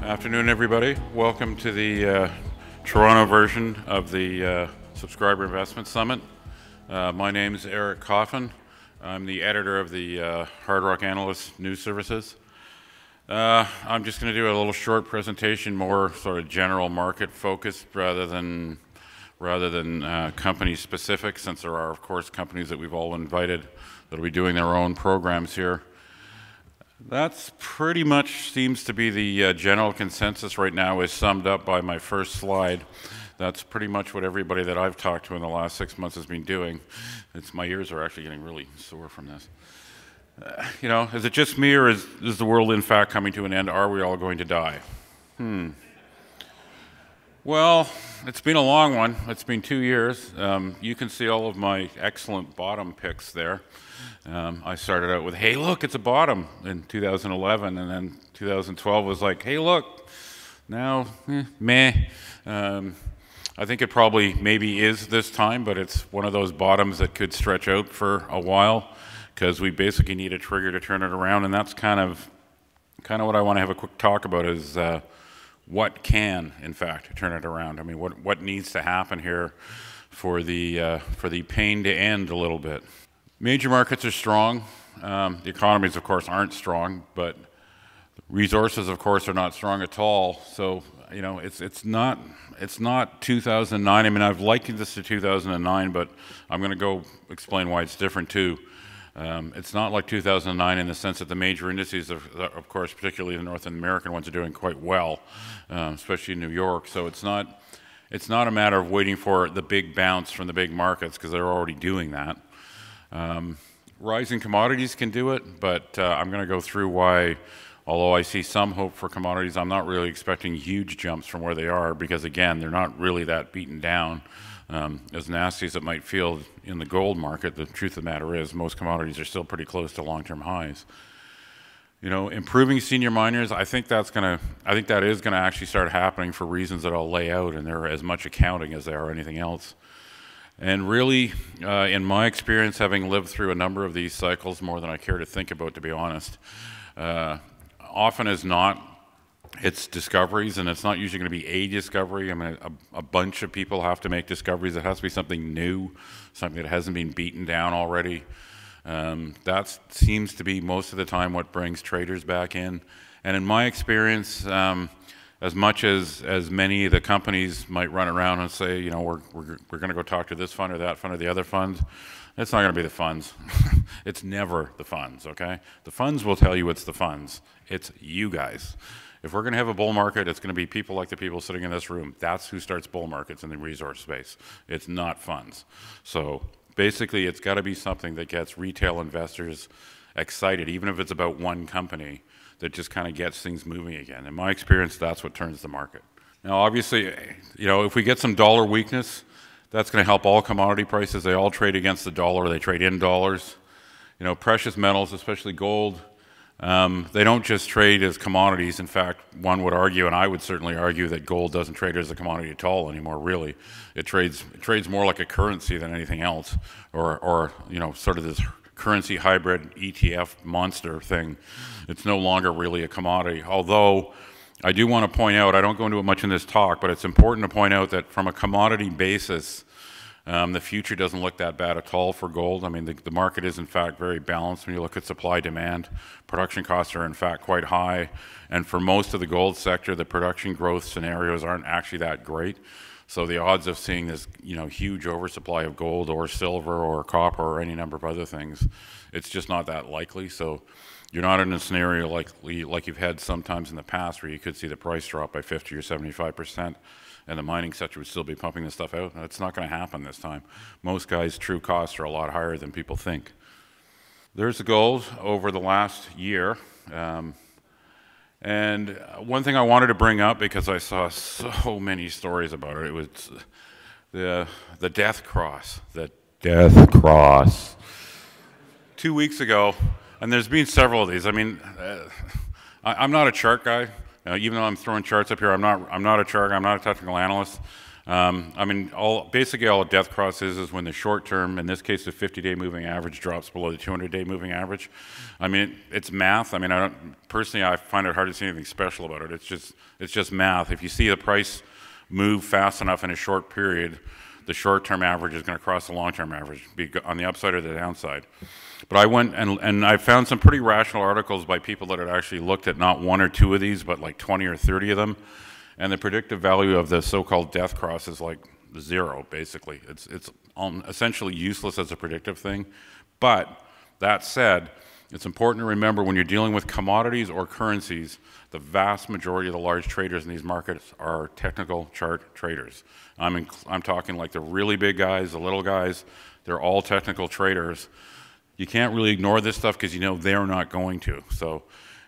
Afternoon, everybody. Welcome to the Toronto version of the Subscriber Investment Summit. My name is Eric Coffin. I'm the editor of the Hard Rock Analyst News Services. I'm just going to do a little short presentation, more sort of general market focused rather than company specific, since there are, of course, companies that we've all invited that will be doing their own programs here. That's pretty much seems to be the general consensus right now, is summed up by my first slide. That's pretty much what everybody that I've talked to in the last 6 months has been doing. My ears are actually getting really sore from this. You know, is it just me, or is the world in fact coming to an end? Are we all going to die? Well, it's been a long one. It's been 2 years. You can see all of my excellent bottom picks there. I started out with, hey, look, it's a bottom in 2011, and then 2012 was like, hey, look, now, meh. I think it probably maybe is this time, but it's one of those bottoms that could stretch out for a while, because we basically need a trigger to turn it around, and that's kind of what I want to have a quick talk about is what can, in fact, turn it around. I mean, what needs to happen here for the pain to end a little bit. Major markets are strong. The economies, of course, aren't strong, but resources, of course, are not strong at all. So, you know, it's not 2009. I mean, I've likened this to 2009, but I'm going to go explain why it's different too. It's not like 2009 in the sense that the major indices, of course, particularly the North American ones, are doing quite well, especially in New York. So it's not a matter of waiting for the big bounce from the big markets, because they're already doing that. Rising commodities can do it, but I'm going to go through why, although I see some hope for commodities, I'm not really expecting huge jumps from where they are, because again, they're not really that beaten down. As nasty as it might feel in the gold market, the truth of the matter is most commodities are still pretty close to long-term highs. You know, improving senior miners, I think that is going to actually start happening for reasons that I'll lay out, and they're as much accounting as they are anything else. And really, in my experience, having lived through a number of these cycles, more than I care to think about, to be honest, often as not, it's discoveries, and it's not usually going to be a discovery. I mean, a bunch of people have to make discoveries. It has to be something new, something that hasn't been beaten down already. That seems to be most of the time what brings traders back in. And in my experience, as much as many of the companies might run around and say, you know, we're going to go talk to this fund or that fund or the other fund, it's not going to be the funds. It's never the funds, okay? The funds will tell you it's the funds. It's you guys. If we're going to have a bull market, it's going to be people like the people sitting in this room. That's who starts bull markets in the resource space. It's not funds. So basically, it's got to be something that gets retail investors excited, even if it's about one company, that just kind of gets things moving again. In my experience, that's what turns the market. Now, obviously, you know, if we get some dollar weakness, that's going to help all commodity prices. They all trade against the dollar. They trade in dollars. You know, precious metals, especially gold, they don't just trade as commodities. In fact, one would argue, and I would certainly argue, that gold doesn't trade as a commodity at all anymore, really. It trades more like a currency than anything else, or you know, sort of this currency hybrid ETF monster thing. It's no longer really a commodity. Although, I do want to point out, I don't go into it much in this talk, but it's important to point out that from a commodity basis, the future doesn't look that bad at all for gold. I mean, the market is in fact very balanced when you look at supply-demand. Production costs are in fact quite high, and for most of the gold sector, the production growth scenarios aren't actually that great. So the odds of seeing this, you know, huge oversupply of gold or silver or copper or any number of other things, it's just not that likely. So you're not in a scenario like you've had sometimes in the past, where you could see the price drop by 50 or 75%. And the mining sector would still be pumping this stuff out. That's not going to happen this time. Most guys' true costs are a lot higher than people think. There's the gold over the last year. And one thing I wanted to bring up, because I saw so many stories about it, it was the death cross. The death cross. 2 weeks ago, and there's been several of these. I mean, I'm not a chart guy. Even though I'm throwing charts up here, I'm not a chart guy, I'm not a technical analyst. I mean, basically all a death cross is when the short term, in this case the 50-day moving average, drops below the 200-day moving average. I mean, it's math. I mean, personally, I find it hard to see anything special about it. It's just math. If you see the price move fast enough in a short period, the short-term average is going to cross the long-term average, be on the upside or the downside. But I went and I found some pretty rational articles by people that had actually looked at not one or two of these, but like 20 or 30 of them. And the predictive value of the so-called death cross is like 0, basically. It's essentially useless as a predictive thing. But that said, it's important to remember when you're dealing with commodities or currencies, the vast majority of the large traders in these markets are technical chart traders. I'm talking like the really big guys, the little guys, they're all technical traders. You can't really ignore this stuff because you know they're not going to.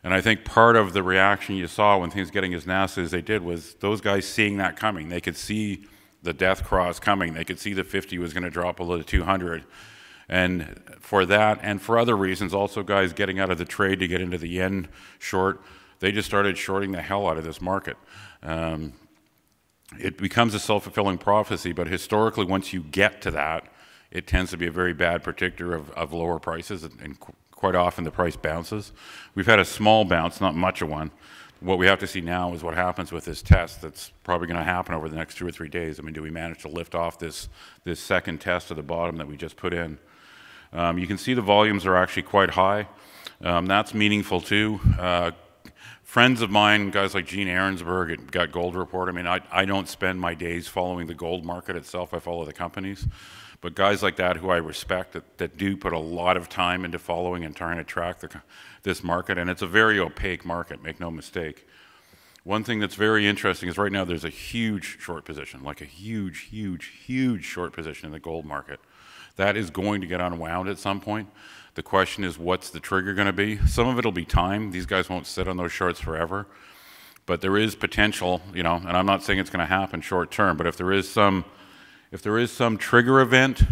And I think part of the reaction you saw when things getting as nasty as they did was those guys seeing that coming. They could see the death cross coming. They could see the 50 was going to drop below the 200. And for that, and for other reasons, also guys getting out of the trade to get into the yen short, they just started shorting the hell out of this market. It becomes a self-fulfilling prophecy, but historically, once you get to that, it tends to be a very bad predictor of lower prices, and quite often the price bounces. We've had a small bounce, not much of one. What we have to see now is what happens with this test that's probably going to happen over the next 2 or 3 days. I mean, do we manage to lift off this second test at the bottom that we just put in? You can see the volumes are actually quite high. That's meaningful too. Friends of mine, guys like Gene Ahrensberg at Got Gold Report, I mean, I don't spend my days following the gold market itself. I follow the companies. But guys like that who I respect that do put a lot of time into following and trying to track this market, and it's a very opaque market, make no mistake. One thing that's very interesting is right now there's a huge short position, like a huge, huge, huge short position in the gold market. That is going to get unwound at some point. The question is, what's the trigger going to be? Some of it will be time. These guys won't sit on those shorts forever. But there is potential, you know, and I'm not saying it's going to happen short term, but if there is some trigger event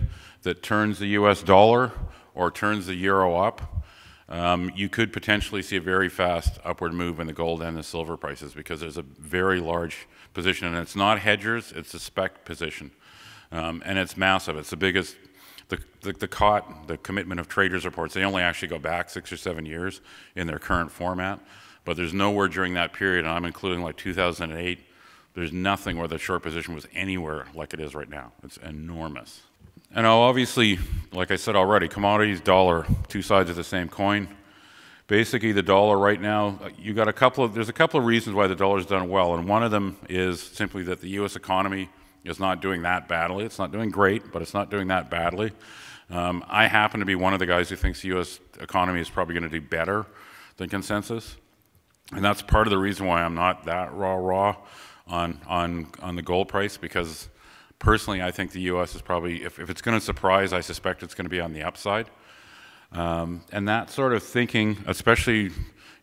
that turns the US dollar or turns the euro up, you could potentially see a very fast upward move in the gold and the silver prices because there's a very large position, and it's not hedgers, it's a spec position. And it's massive. It's the biggest, the commitment of traders reports, they only actually go back 6 or 7 years in their current format, but there's nowhere during that period, and I'm including like 2008, there's nothing where the short position was anywhere like it is right now. It's enormous. And obviously, like I said already, commodities, dollar, two sides of the same coin. Basically, the dollar right now, there's a couple of reasons why the dollar's done well, and one of them is simply that the U.S. economy is not doing that badly. It's not doing great, but it's not doing that badly. I happen to be one of the guys who thinks the U.S. economy is probably going to do better than consensus, and that's part of the reason why I'm not that raw on the gold price, because personally I think the U.S. is probably, if it's going to surprise, I suspect it's going to be on the upside. And that sort of thinking, especially,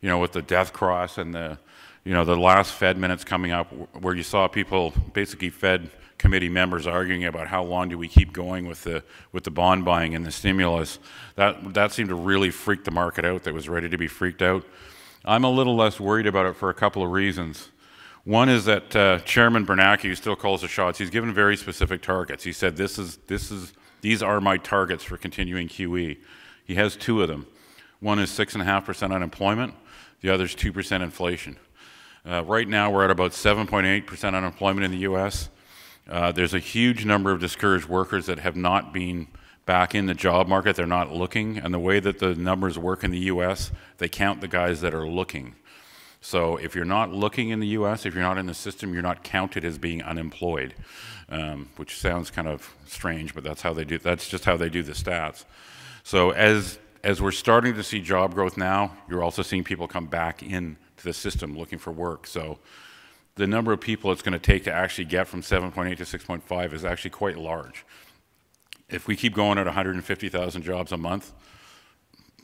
you know, with the death cross and the last Fed minutes coming up, where you saw people, basically Fed committee members, arguing about how long do we keep going with the bond buying and the stimulus. That seemed to really freak the market out. That was ready to be freaked out. I'm a little less worried about it for a couple of reasons. One is that Chairman Bernanke, who still calls the shots, he's given very specific targets. He said, these are my targets for continuing QE. He has 2 of them. One is 6.5% unemployment. The other is 2% inflation. Right now, we're at about 7.8% unemployment in the U.S. There's a huge number of discouraged workers that have not been back in the job market. They're not looking. And the way that the numbers work in the U.S., they count the guys that are looking. So if you're not looking in the U.S., if you're not in the system, you're not counted as being unemployed, which sounds kind of strange, but that's how they do. That's just how they do the stats. So as we're starting to see job growth now, you're also seeing people come back into the system looking for work. So the number of people it's going to take to actually get from 7.8 to 6.5 is actually quite large. If we keep going at 150,000 jobs a month,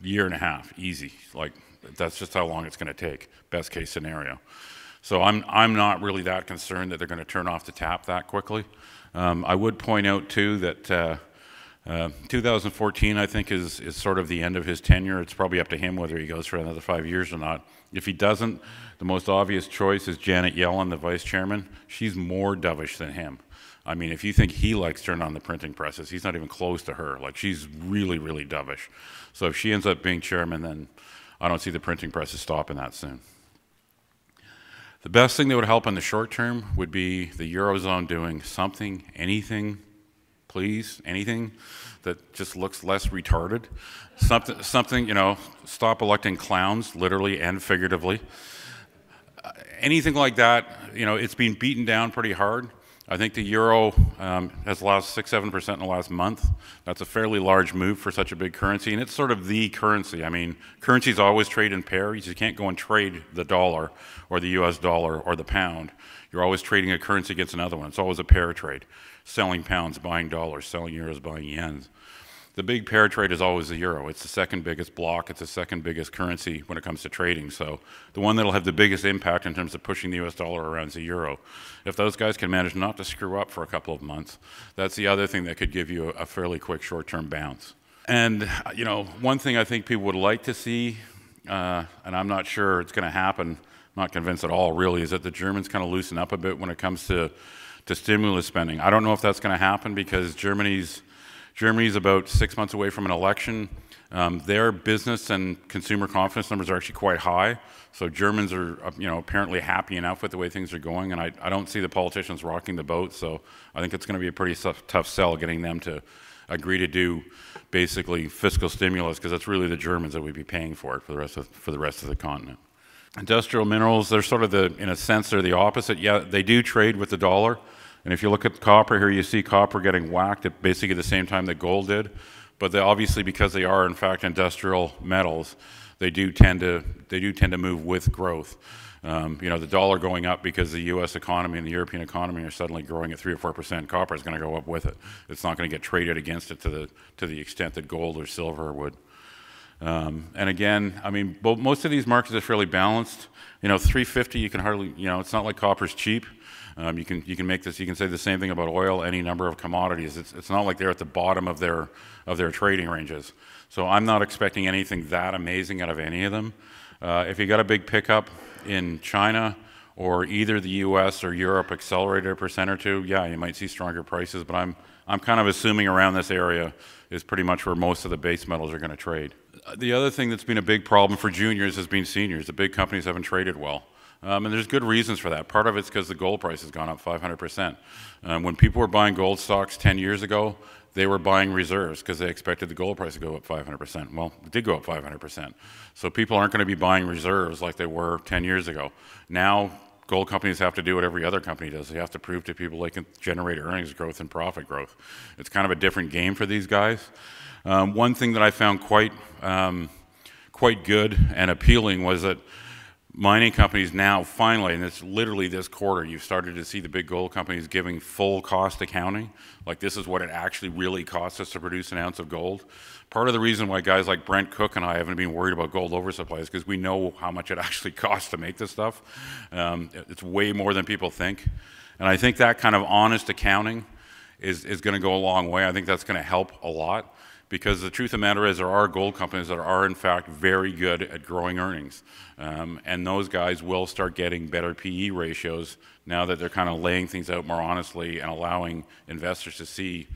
year and a half, easy. Like, that's just how long it's going to take, best case scenario. So I'm not really that concerned that they're going to turn off the tap that quickly. I would point out too that 2014, I think, is sort of the end of his tenure. It's probably up to him whether he goes for another 5 years or not. If he doesn't, the most obvious choice is Janet Yellen, the vice chairman. She's more dovish than him. I mean, if you think he likes turning on the printing presses, he's not even close to her. Like, she's really, really dovish. So if she ends up being chairman, then I don't see the printing presses stopping that soon. The best thing that would help in the short term would be the Eurozone doing something, anything, please, anything that just looks less retarded. Something, you know, stop electing clowns, literally and figuratively. Anything like that, you know, it's been beaten down pretty hard. I think the euro has lost 6–7% in the last month. That's a fairly large move for such a big currency, and it's sort of the currency. I mean, currencies always trade in pairs. You can't go and trade the dollar or the US dollar or the pound. You're always trading a currency against another one. It's always a pair trade. Selling pounds, buying dollars, selling euros, buying yens. The big pair trade is always the euro. It's the second biggest block. It's the second biggest currency when it comes to trading. So the one that'll have the biggest impact in terms of pushing the US dollar around is the euro. If those guys can manage not to screw up for a couple of months, that's the other thing that could give you a fairly quick short-term bounce. And, you know, one thing I think people would like to see, and I'm not sure it's going to happen, I'm not convinced at all really, is that the Germans kind of loosen up a bit when it comes to stimulus spending. I don't know if that's going to happen because Germany's about 6 months away from an election. Their business and consumer confidence numbers are actually quite high. So Germans are, you know, apparently happy enough with the way things are going, and I don't see the politicians rocking the boat. So I think it's going to be a pretty tough sell getting them to agree to do basically fiscal stimulus, because that's really the Germans that would be paying for it for the rest of the continent. Industrial minerals, they're sort of in a sense, they're the opposite. Yeah, they do trade with the dollar. And if you look at copper here, you see copper getting whacked at basically the same time that gold did. But they obviously, because they are in fact industrial metals, they do tend to move with growth. You know, the dollar going up because the U.S. economy and the European economy are suddenly growing at 3 or 4%. Copper is going to go up with it. It's not going to get traded against it to the extent that gold or silver would. And again, I mean, most of these markets are fairly balanced. You know, 350, you can hardly, you know, it's not like copper's cheap. You can make this. You can say the same thing about oil, any number of commodities. It's not like they're at the bottom of their trading ranges. So I'm not expecting anything that amazing out of any of them. If you got a big pickup in China or either the U.S. or Europe accelerated a % or two, yeah, you might see stronger prices. But I'm kind of assuming around this area is pretty much where most of the base metals are going to trade. The other thing that's been a big problem for juniors has been seniors. The big companies haven't traded well. And there's good reasons for that. Part of it's because the gold price has gone up 500%. When people were buying gold stocks 10 years ago, they were buying reserves because they expected the gold price to go up 500%. Well, it did go up 500%. So people aren't going to be buying reserves like they were 10 years ago. Now, gold companies have to do what every other company does. They have to prove to people they can generate earnings growth and profit growth. It's kind of a different game for these guys. One thing that I found quite good and appealing was that mining companies now finally, and it's literally this quarter, you've started to see the big gold companies giving full cost accounting. Like, this is what it actually really costs us to produce an ounce of gold. Part of the reason why guys like Brent Cook and I haven't been worried about gold oversupply is because we know how much it actually costs to make this stuff. It's way more than people think. And I think that kind of honest accounting is going to go a long way. I think that's going to help a lot. Because the truth of the matter is there are gold companies that are in fact very good at growing earnings. And those guys will start getting better PE ratios now that they're kind of laying things out more honestly and allowing investors to see,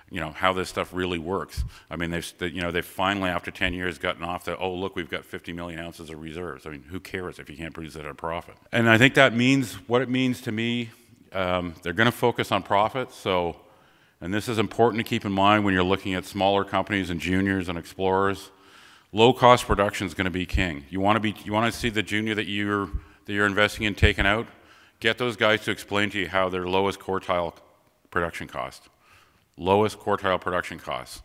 you know, how this stuff really works. I mean, they've finally, after 10 years, gotten off the, oh, look, we've got 50 million ounces of reserves. I mean, who cares if you can't produce it at a profit? And I think that means, what it means to me, they're going to focus on profit. So, and this is important to keep in mind when you're looking at smaller companies and juniors and explorers. Low-cost production is going to be king. You want to see the junior that you're investing in taken out. Get those guys to explain to you how their lowest quartile production cost. Lowest quartile production costs.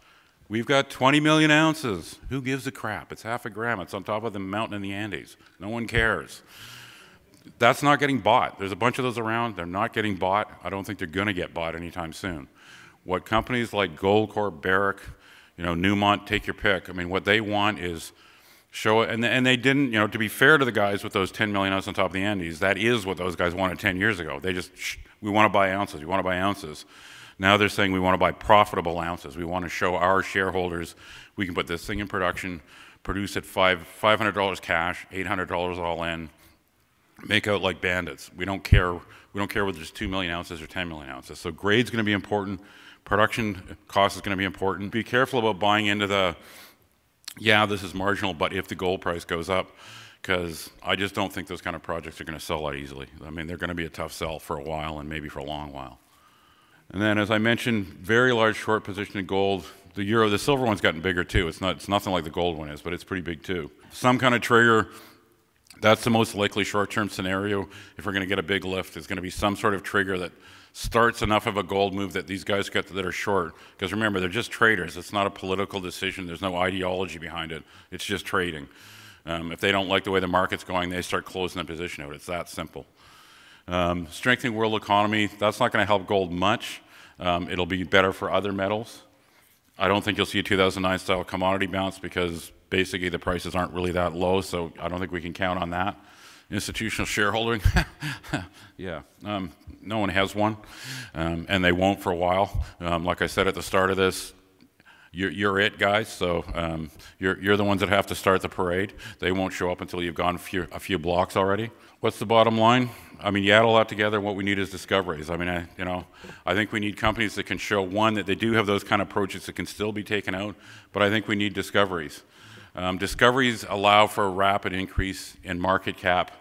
We've got 20 million ounces. Who gives a crap? It's half a gram. It's on top of the mountain in the Andes. No one cares. That's not getting bought. There's a bunch of those around. They're not getting bought. I don't think they're going to get bought anytime soon. What companies like Goldcorp, Barrick, you know, Newmont, take your pick. I mean, what they want is show it, and they didn't, you know, to be fair to the guys with those 10 million ounces on top of the Andes, that is what those guys wanted 10 years ago. They just, we want to buy ounces, we want to buy ounces. Now they're saying we want to buy profitable ounces. We want to show our shareholders we can put this thing in production, produce at $500 cash, $800 all in, make out like bandits. We don't care. We don't care whether it's 2 million ounces or 10 million ounces. So grade's going to be important. Production cost is going to be important. Be careful about buying into the, yeah, this is marginal, but if the gold price goes up, because I just don't think those kind of projects are going to sell that easily. I mean, they're going to be a tough sell for a while and maybe for a long while. And then, as I mentioned, very large short position in gold. The silver one's gotten bigger too. It's nothing like the gold one is, but it's pretty big too. Some kind of trigger. That's the most likely short-term scenario. If we're going to get a big lift, there's going to be some sort of trigger that starts enough of a gold move that these guys that are short. Because remember, they're just traders. It's not a political decision. There's no ideology behind it. It's just trading. If they don't like the way the market's going, they start closing the position out. It's that simple. Strengthening world economy, that's not going to help gold much. It'll be better for other metals. I don't think you'll see a 2009 style commodity bounce because basically the prices aren't really that low, so I don't think we can count on that. Institutional shareholding, yeah, no one has one, and they won't for a while. Like I said at the start of this, you're it, guys, so you're the ones that have to start the parade. They won't show up until you've gone a few blocks already. What's the bottom line? I mean, you add all that together, what we need is discoveries. I mean, I think we need companies that can show, one, that they do have those kind of projects that can still be taken out, but I think we need discoveries. Discoveries allow for a rapid increase in market cap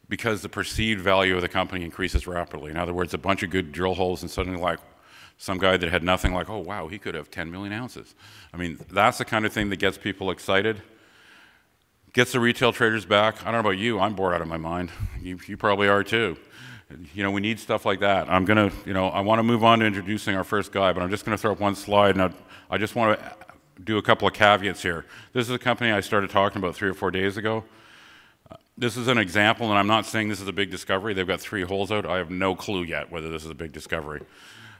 because the perceived value of the company increases rapidly. In other words, a bunch of good drill holes and suddenly like some guy that had nothing like, oh wow, he could have 10 million ounces. I mean, that's the kind of thing that gets people excited, gets the retail traders back. I don't know about you, I'm bored out of my mind. You probably are too. We need stuff like that. I'm gonna, I want to move on to introducing our first guy, but I'm just gonna throw up one slide, and I just want to do a couple of caveats here. This is a company I started talking about 3 or 4 days ago. This is an example, and I'm not saying this is a big discovery. They've got 3 holes out. I have no clue yet whether this is a big discovery.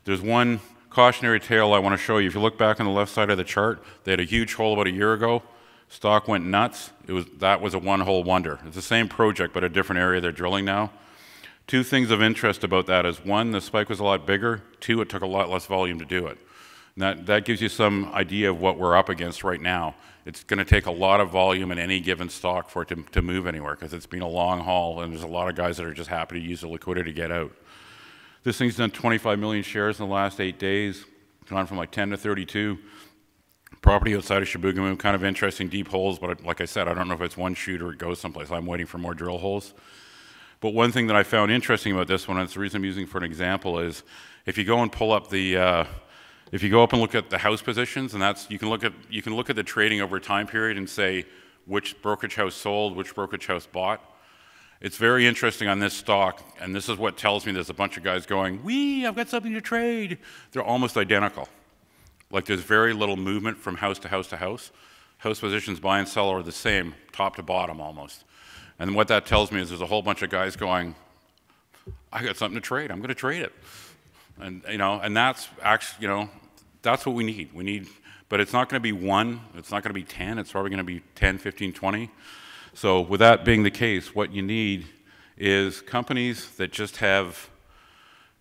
There's one cautionary tale I want to show you. If you look back on the left side of the chart, they had a huge hole about a year ago. Stock went nuts. That was a one-hole wonder. It's the same project, but a different area they're drilling now. 2 things of interest about that is, 1, the spike was a lot bigger. 2, it took a lot less volume to do it. That gives you some idea of what we're up against right now. It's going to take a lot of volume in any given stock for it to move anywhere because it's been a long haul and there's a lot of guys that are just happy to use the liquidity to get out. This thing's done 25 million shares in the last 8 days, gone from like 10 to 32. Property outside of Chibougamau, kind of interesting deep holes, but like I said, I don't know if it's one shoot or it goes someplace. I'm waiting for more drill holes. But one thing that I found interesting about this one, and it's the reason I'm using it for an example, is if you go and pull up the if you go up and look at the house positions, and you can look at the trading over a time period and say which brokerage house sold, which brokerage house bought. It's very interesting on this stock, and this is what tells me there's a bunch of guys going, "Wee, I've got something to trade." They're almost identical. Like there's very little movement from house to house to house. House positions buy and sell are the same, top to bottom almost. And what that tells me is there's a whole bunch of guys going, "I got something to trade. I'm going to trade it." And and that's actually, that's what we need. But it's not going to be 1, it's not going to be 10, it's probably going to be 10, 15, 20. So with that being the case, what you need is companies that just have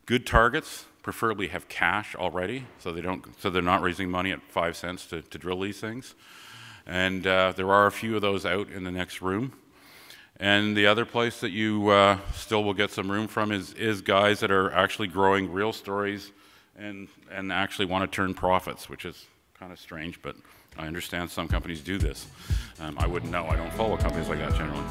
good targets, preferably have cash already, so they're not raising money at 5 cents to drill these things. And there are a few of those out in the next room. And the other place that you still will get some room from is guys that are actually growing real stories and actually want to turn profits, which is kind of strange, but I understand some companies do this. I wouldn't know. I don't follow companies like that generally.